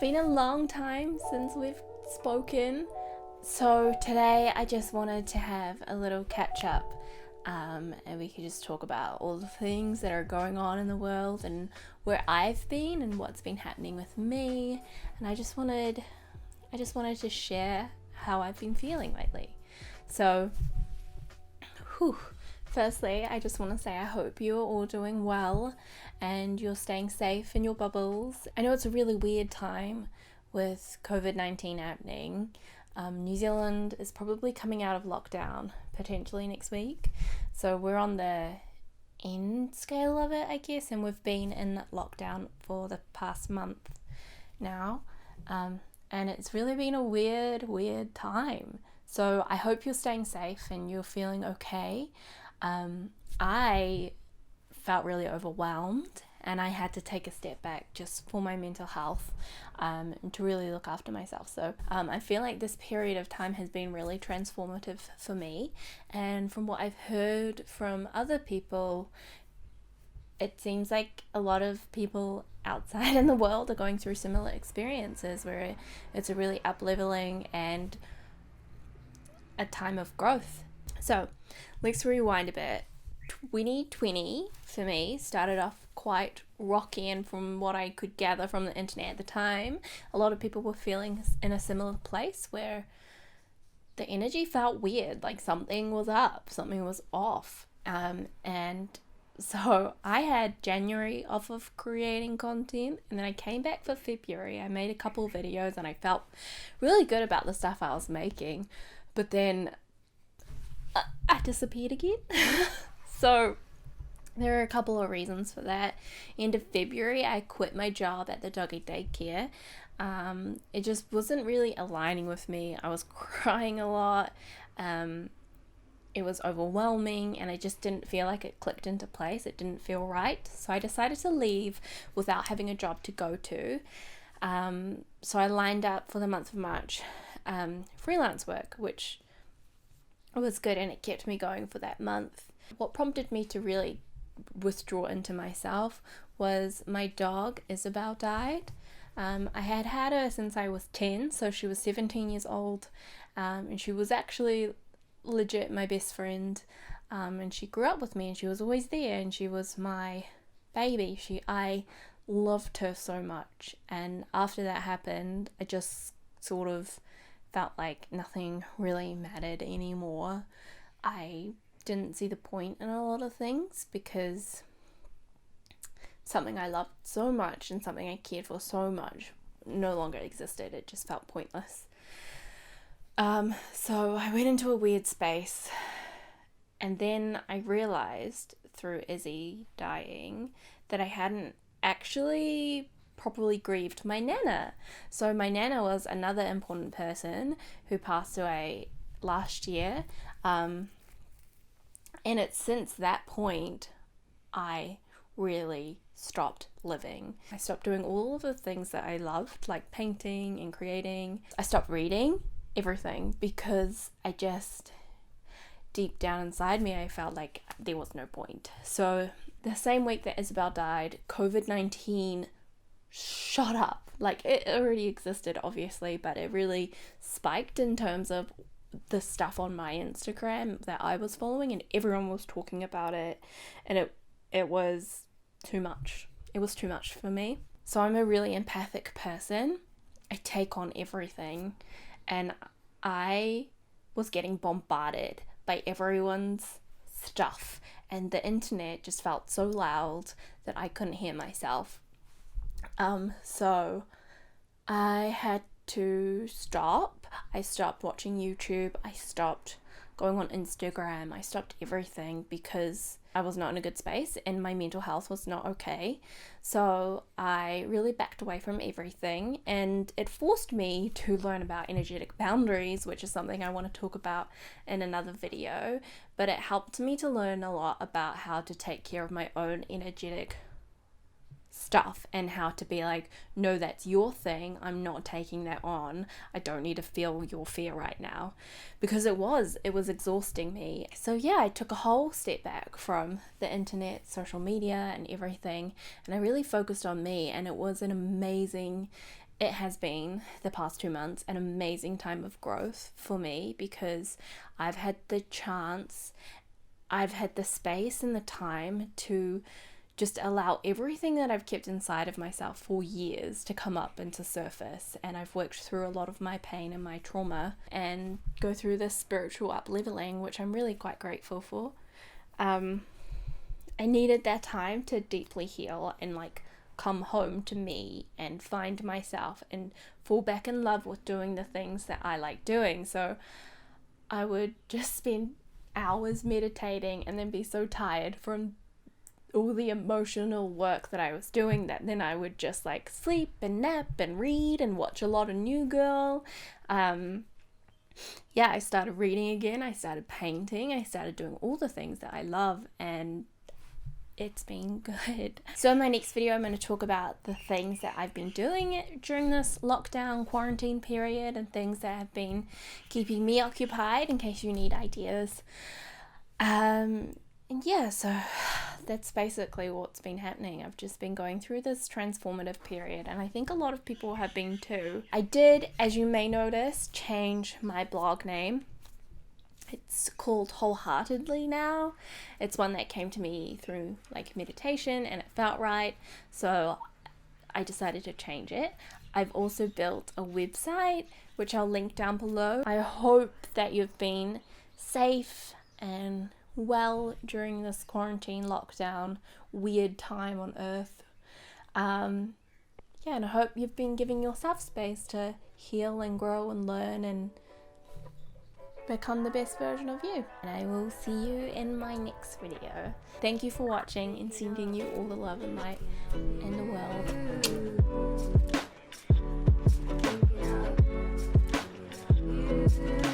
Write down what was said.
been a long time since we've spoken. So today I just wanted to have a little catch up and we could just talk about all the things that are going on in the world and where I've been and what's been happening with me. And I just wanted to share how I've been feeling lately. So, firstly, I just want to say I hope you're all doing well and you're staying safe in your bubbles. I know it's a really weird time with COVID-19 happening. New Zealand is probably coming out of lockdown potentially next week. So we're on the end scale of it, I guess, and we've been in lockdown for the past month now. And it's really been a weird time. So I hope you're staying safe and you're feeling okay. I felt really overwhelmed and I had to take a step back just for my mental health and to really look after myself. So I feel like this period of time has been really transformative for me. And from what I've heard from other people, it seems like a lot of people outside in the world are going through similar experiences where it's a really up-leveling and a time of growth. So let's rewind a bit. 2020 for me started off quite rocky, and from what I could gather from the internet at the time, a lot of people were feeling in a similar place where the energy felt weird, like something was up, something was off. And so I had January off of creating content, and then I came back for February. I made a couple of videos and I felt really good about the stuff I was making, but then I disappeared again. So there are a couple of reasons for that. End of February, I quit my job at the doggy daycare. It just wasn't really aligning with me. I was crying a lot. It was overwhelming and I just didn't feel like it clicked into place. It didn't feel right. So I decided to leave without having a job to go to. So I lined up for the month of March freelance work, which was good and it kept me going for that month. What prompted me to really withdraw into myself was my dog Isabel died. I had her since I was 10, so she was 17 years old, and she was actually legit my best friend, and she grew up with me and she was always there and she was my baby. I loved her so much, and after that happened I just sort of felt like nothing really mattered anymore. I didn't see the point in a lot of things because something I loved so much and something I cared for so much no longer existed. It just felt pointless. So I went into a weird space, and then I realized through Izzy dying that I hadn't actually properly grieved my nana. So my nana was another important person who passed away last year. And it's since that point I really stopped living. I stopped doing all of the things that I loved, like painting and creating. I stopped reading everything because I just, deep down inside me, I felt like there was no point. So the same week that Isabel died, COVID-19 shot up. Like, it already existed obviously, but it really spiked in terms of the stuff on my Instagram that I was following, and everyone was talking about it, and it was too much. It was too much for me. So I'm a really empathic person. I take on everything, and I was getting bombarded by everyone's stuff, and the internet just felt so loud that I couldn't hear myself. So I had to stop. I stopped watching YouTube. I stopped going on Instagram. I stopped everything because I was not in a good space and my mental health was not okay. So I really backed away from everything, and it forced me to learn about energetic boundaries, which is something I want to talk about in another video. But it helped me to learn a lot about how to take care of my own energetic stuff and how to be like, no, that's your thing, I'm not taking that on, I don't need to feel your fear right now, because it was exhausting me. So yeah, I took a whole step back from the internet, social media and everything, and I really focused on me, and it was an amazing it has been, the past 2 months, an amazing time of growth for me, because I've had the chance, I've had the space and the time to just allow everything that I've kept inside of myself for years to come up and to surface. And I've worked through a lot of my pain and my trauma and go through this spiritual up-leveling, which I'm really quite grateful for. I needed that time to deeply heal and like come home to me and find myself and fall back in love with doing the things that I like doing. So I would just spend hours meditating and then be so tired from all the emotional work that I was doing that then I would just like sleep and nap and read and watch a lot of New Girl. I started reading again, I started painting, I started doing all the things that I love, and it's been good. So in my next video, I'm going to talk about the things that I've been doing during this lockdown quarantine period and things that have been keeping me occupied, in case you need ideas. So that's basically what's been happening. I've just been going through this transformative period, and I think a lot of people have been too. I did, as you may notice, change my blog name. It's called Wholeheartedly now. It's one that came to me through like meditation and it felt right, so I decided to change it. I've also built a website, which I'll link down below. I hope that you've been safe and well during this quarantine lockdown weird time on earth. And I hope you've been giving yourself space to heal and grow and learn and become the best version of you. And I will see you in my next video. Thank you for watching and sending you all the love and light in the world.